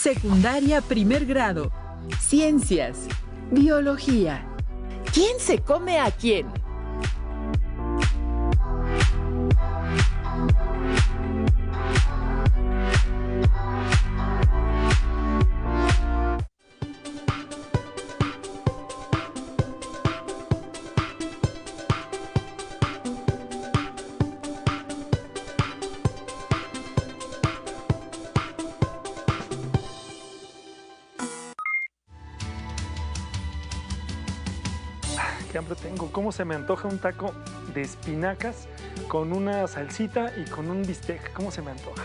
Secundaria primer grado. Ciencias. Biología. ¿Quién se come a quién? ¡Qué hambre tengo! ¿Cómo se me antoja un taco de espinacas con una salsita y con un bistec? ¿Cómo se me antoja?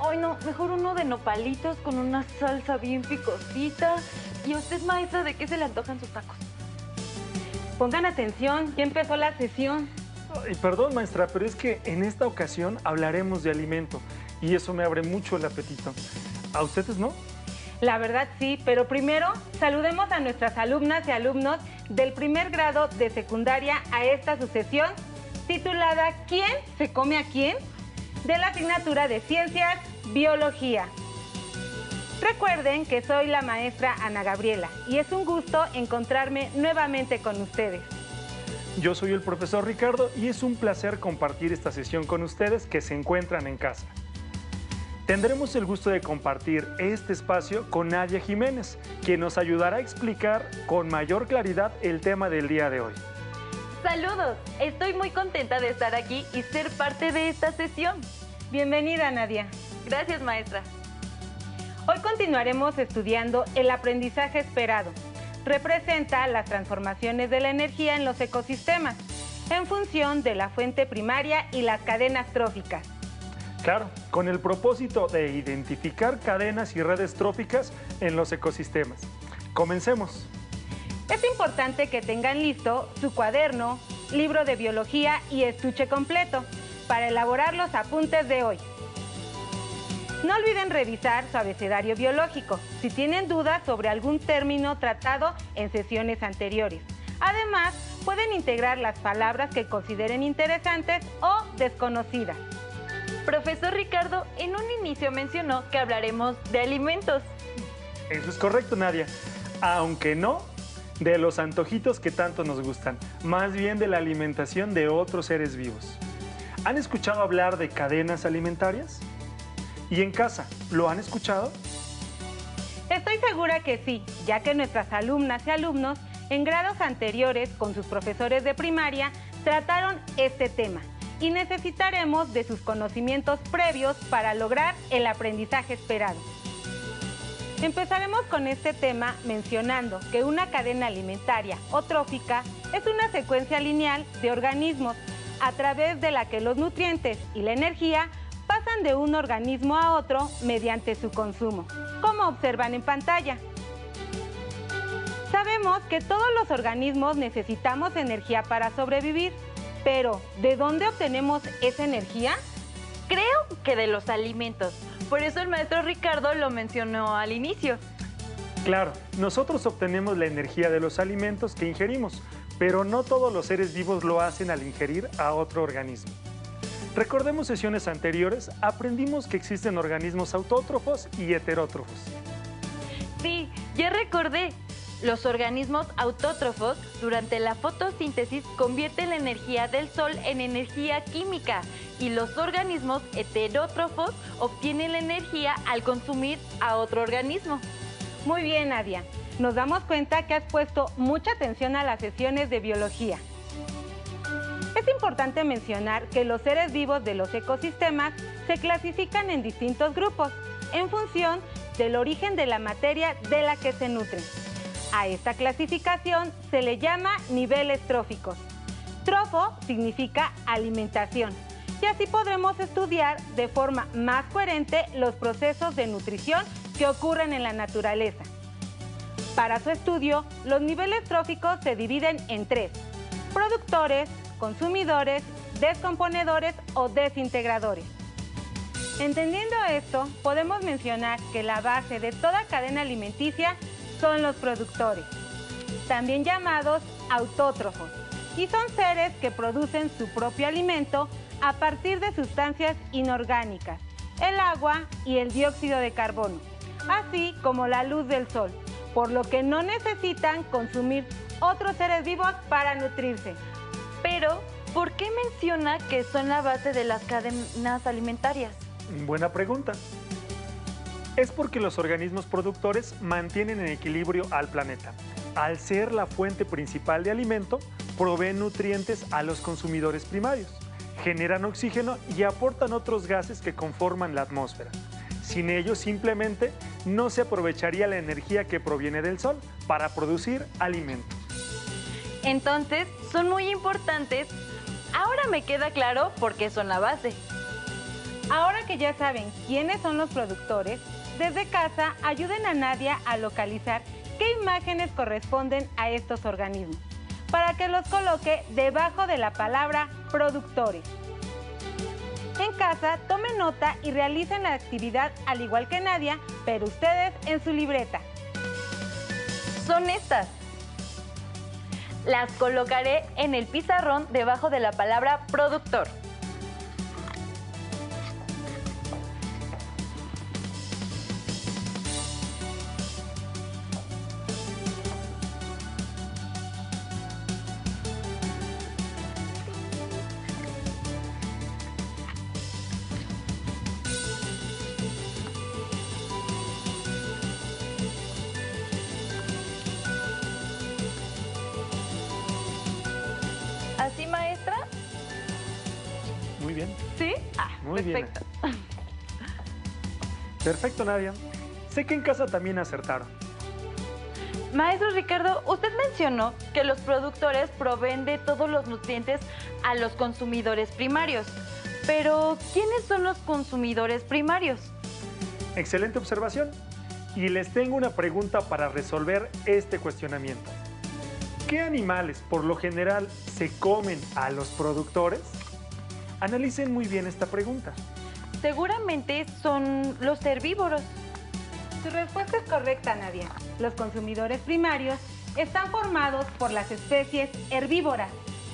Ay, no, mejor uno de nopalitos con una salsa bien picosita. ¿Y a usted, maestra, de qué se le antojan sus tacos? Pongan atención, ya empezó la sesión. Ay, perdón, maestra, pero es que en esta ocasión hablaremos de alimento y eso me abre mucho el apetito. ¿A ustedes no? La verdad sí, pero primero saludemos a nuestras alumnas y alumnos del primer grado de secundaria a esta su sesión titulada ¿Quién se come a quién? De la asignatura de Ciencias, Biología. Recuerden que soy la maestra Ana Gabriela y es un gusto encontrarme nuevamente con ustedes. Yo soy el profesor Ricardo y es un placer compartir esta sesión con ustedes que se encuentran en casa. Tendremos el gusto de compartir este espacio con Nadia Jiménez, quien nos ayudará a explicar con mayor claridad el tema del día de hoy. ¡Saludos! Estoy muy contenta de estar aquí y ser parte de esta sesión. Bienvenida, Nadia. Gracias, maestra. Hoy continuaremos estudiando el aprendizaje esperado. Representa las transformaciones de la energía en los ecosistemas, en función de la fuente primaria y las cadenas tróficas. Claro, con el propósito de identificar cadenas y redes tróficas en los ecosistemas. Comencemos. Es importante que tengan listo su cuaderno, libro de biología y estuche completo para elaborar los apuntes de hoy. No olviden revisar su abecedario biológico si tienen dudas sobre algún término tratado en sesiones anteriores. Además, pueden integrar las palabras que consideren interesantes o desconocidas. Profesor Ricardo, en un inicio mencionó que hablaremos de alimentos. Eso es correcto, Nadia. Aunque no de los antojitos que tanto nos gustan, más bien de la alimentación de otros seres vivos. ¿Han escuchado hablar de cadenas alimentarias? ¿Y en casa, lo han escuchado? Estoy segura que sí, ya que nuestras alumnas y alumnos en grados anteriores con sus profesores de primaria trataron este tema. Y necesitaremos de sus conocimientos previos para lograr el aprendizaje esperado. Empezaremos con este tema mencionando que una cadena alimentaria o trófica es una secuencia lineal de organismos a través de la que los nutrientes y la energía pasan de un organismo a otro mediante su consumo, como observan en pantalla. Sabemos que todos los organismos necesitamos energía para sobrevivir. Pero, ¿de dónde obtenemos esa energía? Creo que de los alimentos. Por eso el maestro Ricardo lo mencionó al inicio. Claro, nosotros obtenemos la energía de los alimentos que ingerimos, pero no todos los seres vivos lo hacen al ingerir a otro organismo. Recordemos sesiones anteriores, aprendimos que existen organismos autótrofos y heterótrofos. Sí, ya recordé. Los organismos autótrofos, durante la fotosíntesis, convierten la energía del sol en energía química y los organismos heterótrofos obtienen la energía al consumir a otro organismo. Muy bien, Nadia. Nos damos cuenta que has puesto mucha atención a las sesiones de biología. Es importante mencionar que los seres vivos de los ecosistemas se clasifican en distintos grupos en función del origen de la materia de la que se nutren. A esta clasificación se le llama niveles tróficos. Trofo significa alimentación y así podremos estudiar de forma más coherente los procesos de nutrición que ocurren en la naturaleza. Para su estudio, los niveles tróficos se dividen en tres: productores, consumidores, descomponedores o desintegradores. Entendiendo esto, podemos mencionar que la base de toda cadena alimenticia son los productores, también llamados autótrofos, y son seres que producen su propio alimento a partir de sustancias inorgánicas, el agua y el dióxido de carbono, así como la luz del sol, por lo que no necesitan consumir otros seres vivos para nutrirse. Pero, ¿por qué menciona que son la base de las cadenas alimentarias? Buena pregunta. Es porque los organismos productores mantienen en equilibrio al planeta. Al ser la fuente principal de alimento, proveen nutrientes a los consumidores primarios, generan oxígeno y aportan otros gases que conforman la atmósfera. Sin ellos, simplemente no se aprovecharía la energía que proviene del sol para producir alimentos. Entonces, son muy importantes. Ahora me queda claro por qué son la base. Ahora que ya saben quiénes son los productores, desde casa ayuden a Nadia a localizar qué imágenes corresponden a estos organismos, para que los coloque debajo de la palabra productores. En casa, tomen nota y realicen la actividad al igual que Nadia, pero ustedes en su libreta. Son estas. Las colocaré en el pizarrón debajo de la palabra productor. ¿Así, maestra? Muy bien. ¿Sí? Muy bien. Perfecto. Perfecto, Nadia. Sé que en casa también acertaron. Maestro Ricardo, usted mencionó que los productores proveen de todos los nutrientes a los consumidores primarios. Pero, ¿quiénes son los consumidores primarios? Excelente observación. Y les tengo una pregunta para resolver este cuestionamiento. ¿Qué animales, por lo general, se comen a los productores? Analicen muy bien esta pregunta. Seguramente son los herbívoros. Su respuesta es correcta, Nadia. Los consumidores primarios están formados por las especies herbívoras,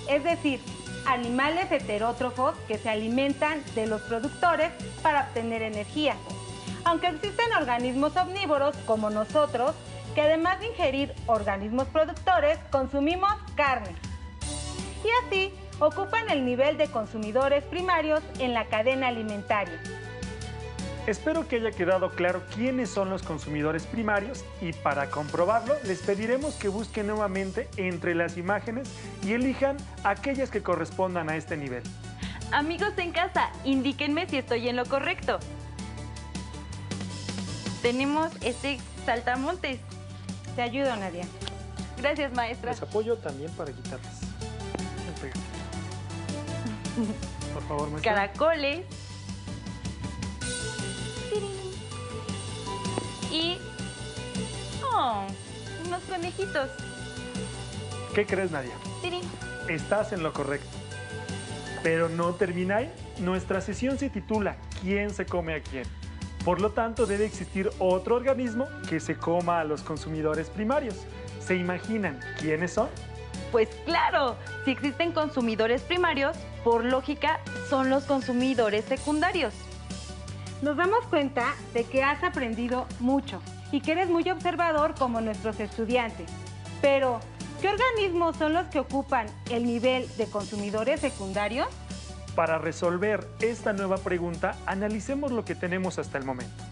es decir, animales heterótrofos que se alimentan de los productores para obtener energía. Aunque existen organismos omnívoros como nosotros, que además de ingerir organismos productores, consumimos carne. Y así ocupan el nivel de consumidores primarios en la cadena alimentaria. Espero que haya quedado claro quiénes son los consumidores primarios y para comprobarlo les pediremos que busquen nuevamente entre las imágenes y elijan aquellas que correspondan a este nivel. Amigos en casa, indíquenme si estoy en lo correcto. Tenemos este saltamontes. Te ayudo, Nadia. Gracias, maestra. Les apoyo también para quitarlas. Por favor, maestra. Caracoles. Y unos conejitos. ¿Qué crees, Nadia? Estás en lo correcto. Pero no termina ahí. Nuestra sesión se titula ¿Quién se come a quién? Por lo tanto, debe existir otro organismo que se coma a los consumidores primarios. ¿Se imaginan quiénes son? Pues claro, si existen consumidores primarios, por lógica, son los consumidores secundarios. Nos damos cuenta de que has aprendido mucho y que eres muy observador como nuestros estudiantes. Pero, ¿qué organismos son los que ocupan el nivel de consumidores secundarios? Para resolver esta nueva pregunta, analicemos lo que tenemos hasta el momento.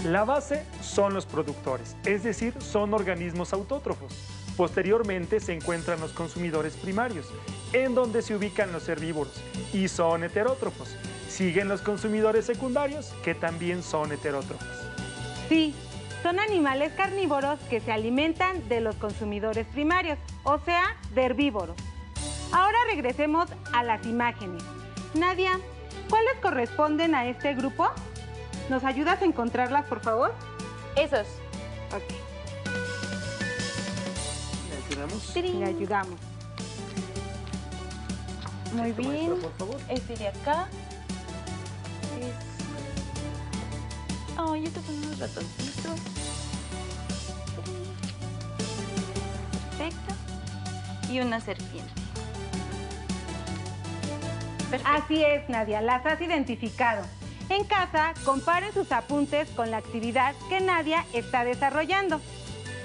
La base son los productores, es decir, son organismos autótrofos. Posteriormente se encuentran los consumidores primarios, en donde se ubican los herbívoros, y son heterótrofos. Siguen los consumidores secundarios, que también son heterótrofos. Sí, son animales carnívoros que se alimentan de los consumidores primarios, o sea, de herbívoros. Ahora regresemos a las imágenes. Nadia, ¿cuáles corresponden a este grupo? ¿Nos ayudas a encontrarlas, por favor? Esos. Ok. ¿Le ayudamos? Le ayudamos. Muy Esto, bien. maestra, por favor. Este de acá. Ay, estos son unos ratoncitos. Perfecto. Y una serpiente. Perfecto. Así es, Nadia, las has identificado. En casa, comparen sus apuntes con la actividad que Nadia está desarrollando.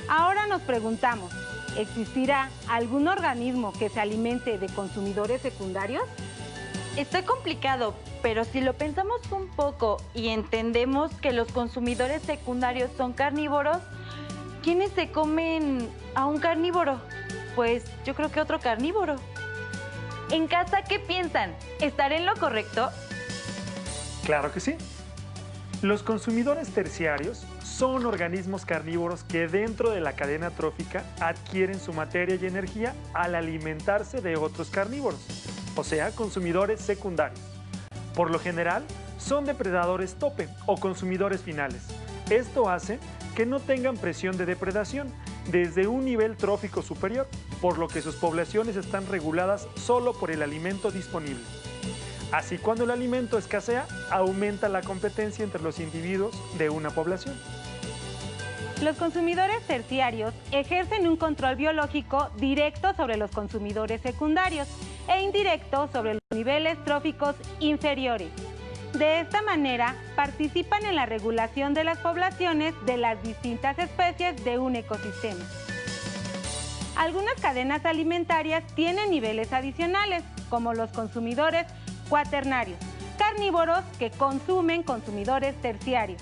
Ahora nos preguntamos, ¿existirá algún organismo que se alimente de consumidores secundarios? Está complicado, pero si lo pensamos un poco y entendemos que los consumidores secundarios son carnívoros, ¿quiénes se comen a un carnívoro? Pues yo creo que otro carnívoro. En casa, ¿qué piensan? ¿Estaré en lo correcto? Claro que sí. Los consumidores terciarios son organismos carnívoros que dentro de la cadena trófica adquieren su materia y energía al alimentarse de otros carnívoros, o sea, consumidores secundarios. Por lo general, son depredadores tope o consumidores finales. Esto hace que no tengan presión de depredación desde un nivel trófico superior, por lo que sus poblaciones están reguladas solo por el alimento disponible. Así, cuando el alimento escasea, aumenta la competencia entre los individuos de una población. Los consumidores terciarios ejercen un control biológico directo sobre los consumidores secundarios e indirecto sobre los niveles tróficos inferiores. De esta manera, participan en la regulación de las poblaciones de las distintas especies de un ecosistema. Algunas cadenas alimentarias tienen niveles adicionales, como los consumidores cuaternarios, carnívoros que consumen consumidores terciarios.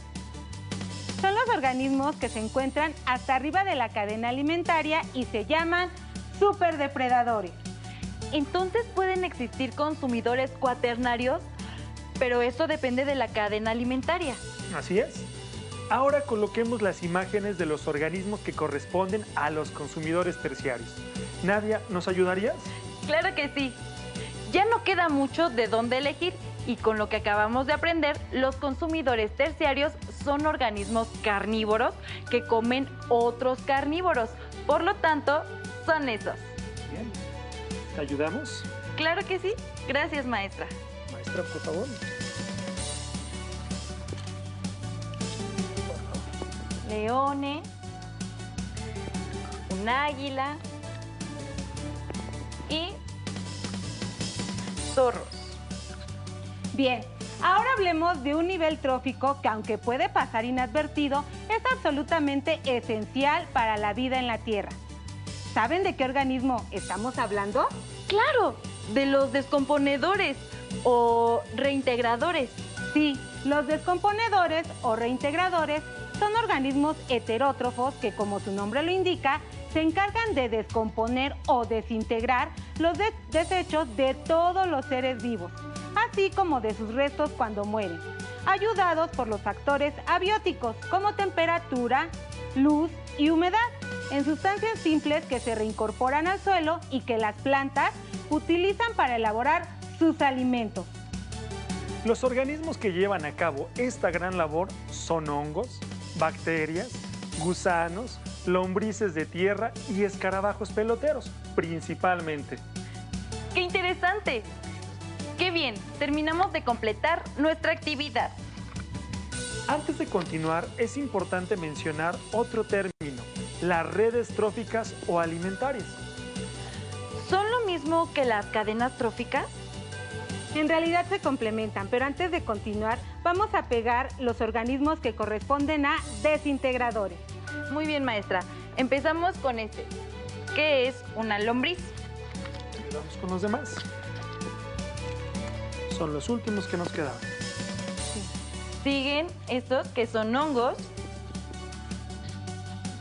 Son los organismos que se encuentran hasta arriba de la cadena alimentaria y se llaman superdepredadores. Entonces, ¿pueden existir consumidores cuaternarios? Pero eso depende de la cadena alimentaria. Así es. Ahora coloquemos las imágenes de los organismos que corresponden a los consumidores terciarios. Nadia, ¿nos ayudarías? Claro que sí. Ya no queda mucho de dónde elegir y con lo que acabamos de aprender, los consumidores terciarios son organismos carnívoros que comen otros carnívoros. Por lo tanto, son esos. Bien. ¿Te ayudamos? Claro que sí. Gracias, maestra. Maestra, por favor. Leones, un águila y zorros. Bien, ahora hablemos de un nivel trófico que, aunque puede pasar inadvertido, es absolutamente esencial para la vida en la Tierra. ¿Saben de qué organismo estamos hablando? ¡Claro! De los descomponedores o reintegradores. Sí, los descomponedores o reintegradores son organismos heterótrofos que, como su nombre lo indica, se encargan de descomponer o desintegrar los desechos de todos los seres vivos, así como de sus restos cuando mueren, ayudados por los factores abióticos como temperatura, luz y humedad, en sustancias simples que se reincorporan al suelo y que las plantas utilizan para elaborar sus alimentos. Los organismos que llevan a cabo esta gran labor son hongos, bacterias, gusanos, lombrices de tierra y escarabajos peloteros, principalmente. ¡Qué interesante! ¡Qué bien! Terminamos de completar nuestra actividad. Antes de continuar, es importante mencionar otro término, las redes tróficas o alimentarias. ¿Son lo mismo que las cadenas tróficas? En realidad se complementan, pero antes de continuar, vamos a pegar los organismos que corresponden a desintegradores. Muy bien, maestra. Empezamos con este, que es una lombriz. Y vamos con los demás. Son los últimos que nos quedaban. Siguen estos, que son hongos.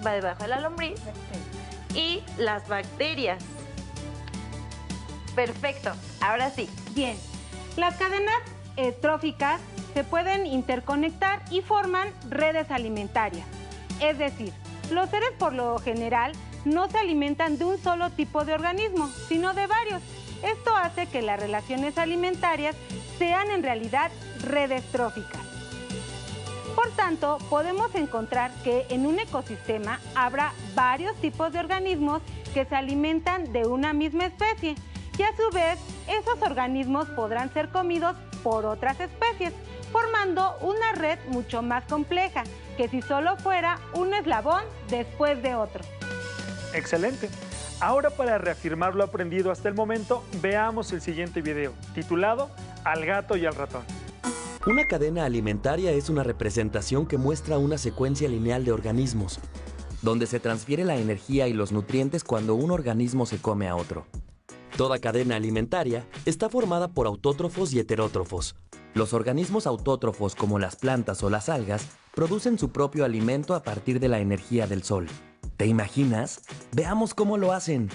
Va debajo de la lombriz. Y las bacterias. Perfecto. Ahora sí. Bien, las cadenas tróficas se pueden interconectar y forman redes alimentarias. Es decir, los seres por lo general no se alimentan de un solo tipo de organismo, sino de varios. Esto hace que las relaciones alimentarias sean en realidad redes tróficas. Por tanto, podemos encontrar que en un ecosistema habrá varios tipos de organismos que se alimentan de una misma especie y a su vez esos organismos podrán ser comidos por otras especies, formando una red mucho más compleja que si solo fuera un eslabón después de otro. Excelente. Ahora, para reafirmar lo aprendido hasta el momento, veamos el siguiente video, titulado Al gato y al ratón. Una cadena alimentaria es una representación que muestra una secuencia lineal de organismos, donde se transfiere la energía y los nutrientes cuando un organismo se come a otro. Toda cadena alimentaria está formada por autótrofos y heterótrofos. Los organismos autótrofos, como las plantas o las algas, producen su propio alimento a partir de la energía del sol. ¿Te imaginas? Veamos cómo lo hacen.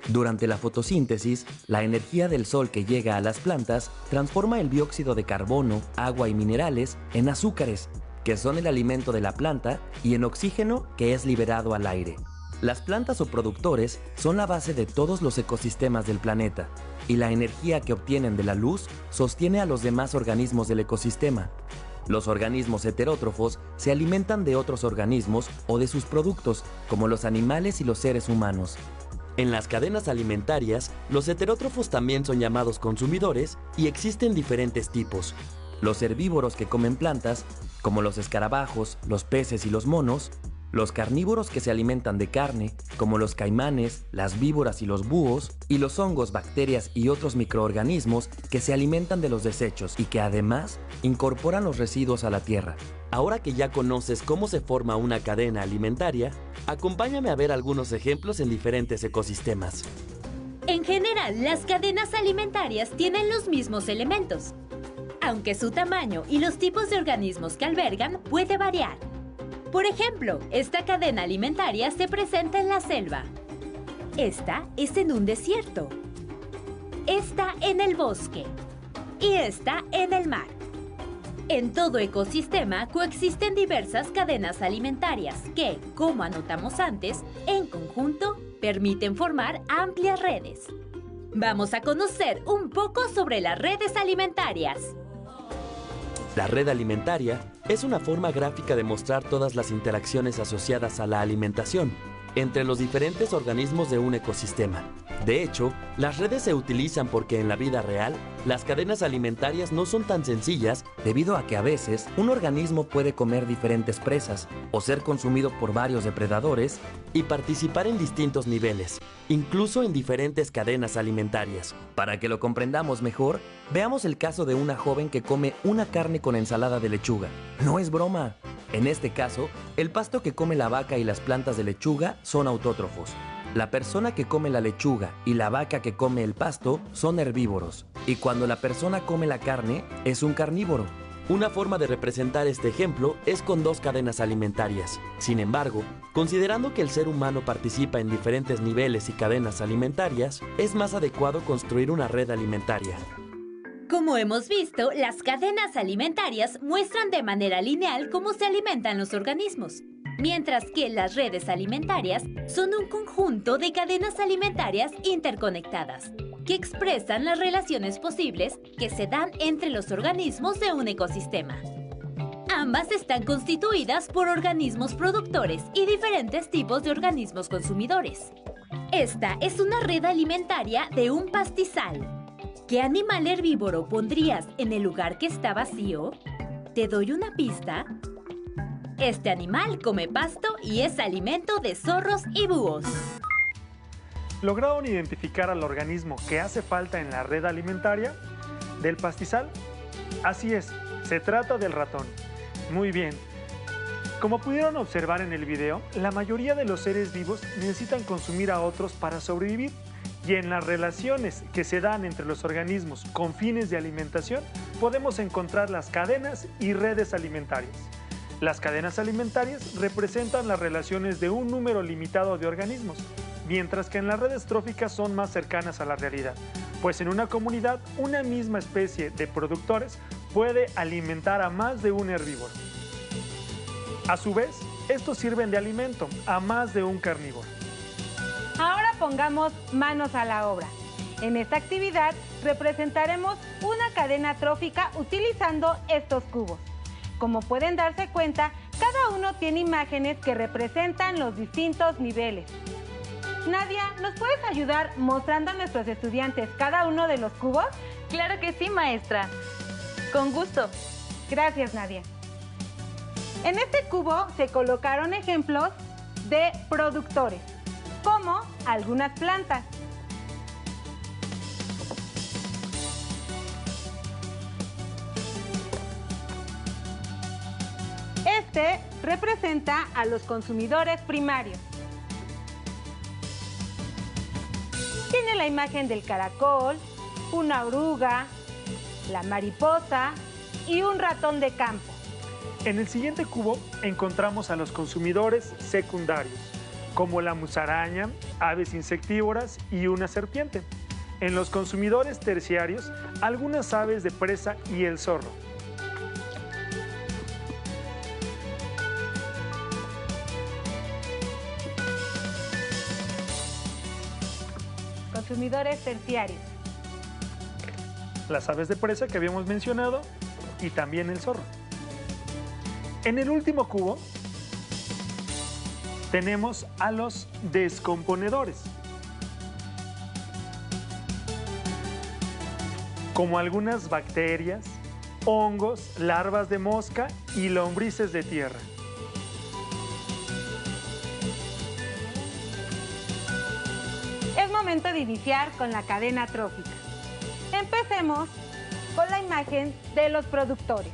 Durante la fotosíntesis, la energía del sol que llega a las plantas transforma el dióxido de carbono, agua y minerales en azúcares, que son el alimento de la planta, y en oxígeno, que es liberado al aire. Las plantas o productores son la base de todos los ecosistemas del planeta, y la energía que obtienen de la luz sostiene a los demás organismos del ecosistema. Los organismos heterótrofos se alimentan de otros organismos o de sus productos, como los animales y los seres humanos. En las cadenas alimentarias, los heterótrofos también son llamados consumidores y existen diferentes tipos. Los herbívoros que comen plantas, como los escarabajos, los peces y los monos. Los carnívoros que se alimentan de carne, como los caimanes, las víboras y los búhos. Y los hongos, bacterias y otros microorganismos que se alimentan de los desechos y que además incorporan los residuos a la tierra. Ahora que ya conoces cómo se forma una cadena alimentaria, acompáñame a ver algunos ejemplos en diferentes ecosistemas. En general, las cadenas alimentarias tienen los mismos elementos, aunque su tamaño y los tipos de organismos que albergan puede variar. Por ejemplo, esta cadena alimentaria se presenta en la selva. Esta es en un desierto. Esta en el bosque. Y esta en el mar. En todo ecosistema coexisten diversas cadenas alimentarias que, como anotamos antes, en conjunto permiten formar amplias redes. Vamos a conocer un poco sobre las redes alimentarias. La red alimentaria es una forma gráfica de mostrar todas las interacciones asociadas a la alimentación entre los diferentes organismos de un ecosistema. De hecho, las redes se utilizan porque en la vida real, las cadenas alimentarias no son tan sencillas debido a que a veces un organismo puede comer diferentes presas o ser consumido por varios depredadores y participar en distintos niveles, incluso en diferentes cadenas alimentarias. Para que lo comprendamos mejor, veamos el caso de una joven que come una carne con ensalada de lechuga. No es broma. En este caso, el pasto que come la vaca y las plantas de lechuga son autótrofos. La persona que come la lechuga y la vaca que come el pasto son herbívoros. Y cuando la persona come la carne, es un carnívoro. Una forma de representar este ejemplo es con dos cadenas alimentarias. Sin embargo, considerando que el ser humano participa en diferentes niveles y cadenas alimentarias, es más adecuado construir una red alimentaria. Como hemos visto, las cadenas alimentarias muestran de manera lineal cómo se alimentan los organismos, mientras que las redes alimentarias son un conjunto de cadenas alimentarias interconectadas, que expresan las relaciones posibles que se dan entre los organismos de un ecosistema. Ambas están constituidas por organismos productores y diferentes tipos de organismos consumidores. Esta es una red alimentaria de un pastizal. ¿Qué animal herbívoro pondrías en el lugar que está vacío? ¿Te doy una pista? Este animal come pasto y es alimento de zorros y búhos. ¿Lograron identificar al organismo que hace falta en la red alimentaria del pastizal? Así es, se trata del ratón. Muy bien. Como pudieron observar en el video, la mayoría de los seres vivos necesitan consumir a otros para sobrevivir. Y en las relaciones que se dan entre los organismos con fines de alimentación, podemos encontrar las cadenas y redes alimentarias. Las cadenas alimentarias representan las relaciones de un número limitado de organismos, mientras que en las redes tróficas son más cercanas a la realidad, pues en una comunidad, una misma especie de productores puede alimentar a más de un herbívoro. A su vez, estos sirven de alimento a más de un carnívoro. Ahora pongamos manos a la obra. En esta actividad representaremos una cadena trófica utilizando estos cubos. Como pueden darse cuenta, cada uno tiene imágenes que representan los distintos niveles. Nadia, ¿nos puedes ayudar mostrando a nuestros estudiantes cada uno de los cubos? Claro que sí, maestra. Con gusto. Gracias, Nadia. En este cubo se colocaron ejemplos de productores, como algunas plantas. Este representa a los consumidores primarios. Tiene la imagen del caracol, una oruga, la mariposa y un ratón de campo. En el siguiente cubo encontramos a los consumidores secundarios, como la musaraña, aves insectívoras y una serpiente. En los consumidores terciarios, algunas aves de presa y el zorro. Consumidores terciarios. Las aves de presa que habíamos mencionado y también el zorro. En el último cubo tenemos a los descomponedores, como algunas bacterias, hongos, larvas de mosca y lombrices de tierra. Es momento de iniciar con la cadena trófica. Empecemos con la imagen de los productores.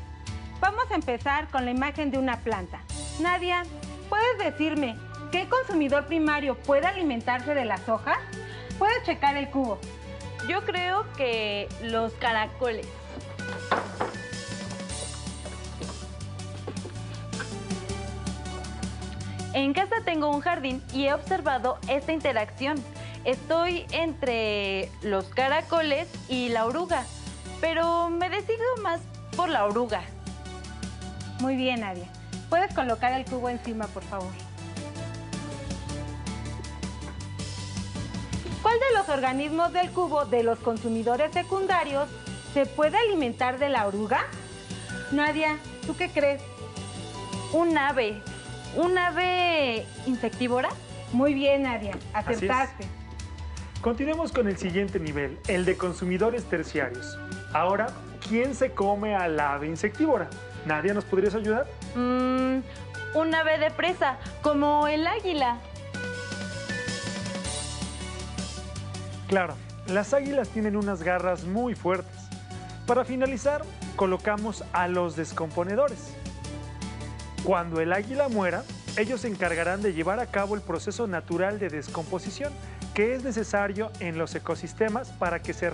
Vamos a empezar con la imagen de una planta. Nadia, ¿puedes decirme qué consumidor primario puede alimentarse de las hojas? Puedes checar el cubo. Yo creo que los caracoles. En casa tengo un jardín y he observado esta interacción. Estoy entre los caracoles y la oruga, pero me decido más por la oruga. Muy bien, Nadia. Puedes colocar el cubo encima, por favor. ¿Cuál de los organismos del cubo de los consumidores secundarios se puede alimentar de la oruga? Nadia, ¿tú qué crees? Un ave. ¿Un ave insectívora? Muy bien, Nadia. Acertaste. Continuemos con el siguiente nivel, el de consumidores terciarios. Ahora, ¿quién se come a la ave insectívora? Nadia, ¿nos podrías ayudar? Un ave de presa, como el águila. Claro, las águilas tienen unas garras muy fuertes. Para finalizar, colocamos a los descomponedores. Cuando el águila muera, ellos se encargarán de llevar a cabo el proceso natural de descomposición que es necesario en los ecosistemas para que se